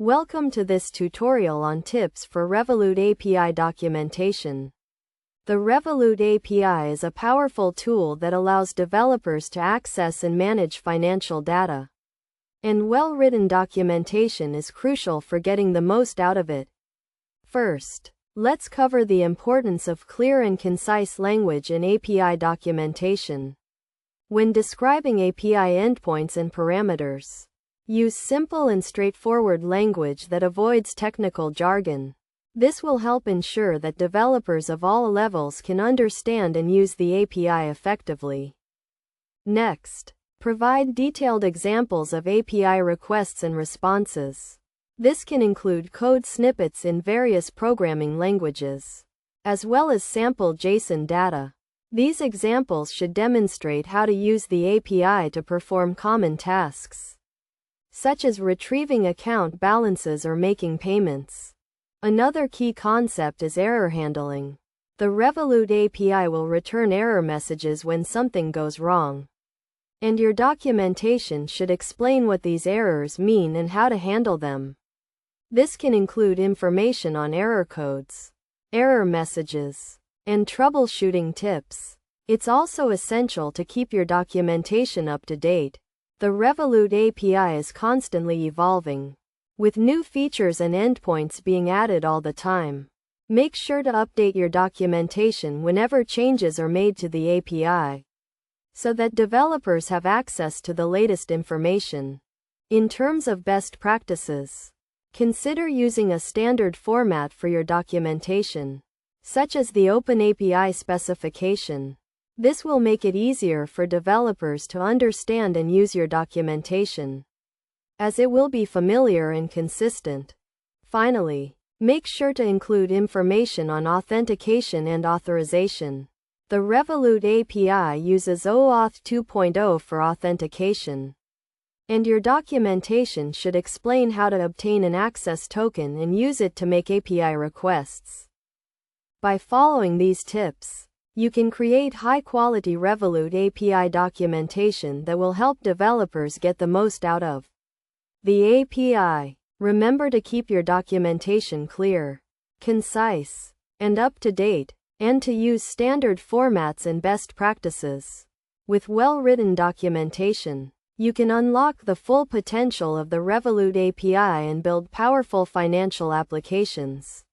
Welcome to this tutorial on tips for Revolut API documentation. The Revolut API is a powerful tool that allows developers to access and manage financial data. And well-written documentation is crucial for getting the most out of it. First, let's cover the importance of clear and concise language in API documentation. When describing API endpoints and parameters, use simple and straightforward language that avoids technical jargon. This will help ensure that developers of all levels can understand and use the API effectively. Next, provide detailed examples of API requests and responses. This can include code snippets in various programming languages, as well as sample JSON data. These examples should demonstrate how to use the API to perform common tasks, such as retrieving account balances or making payments. Another key concept is error handling. The Revolut API will return error messages when something goes wrong, and your documentation should explain what these errors mean and how to handle them. This can include information on error codes, error messages, and troubleshooting tips. It's also essential to keep your documentation up to date. The Revolut API is constantly evolving, with new features and endpoints being added all the time. Make sure to update your documentation whenever changes are made to the API, so that developers have access to the latest information. In terms of best practices, consider using a standard format for your documentation, such as the OpenAPI specification. This will make it easier for developers to understand and use your documentation, as it will be familiar and consistent. Finally, make sure to include information on authentication and authorization. The Revolut API uses OAuth 2.0 for authentication, and your documentation should explain how to obtain an access token and use it to make API requests. By following these tips, you can create high-quality Revolut API documentation that will help developers get the most out of the API. Remember to keep your documentation clear, concise, and up-to-date, and to use standard formats and best practices. With well-written documentation, you can unlock the full potential of the Revolut API and build powerful financial applications.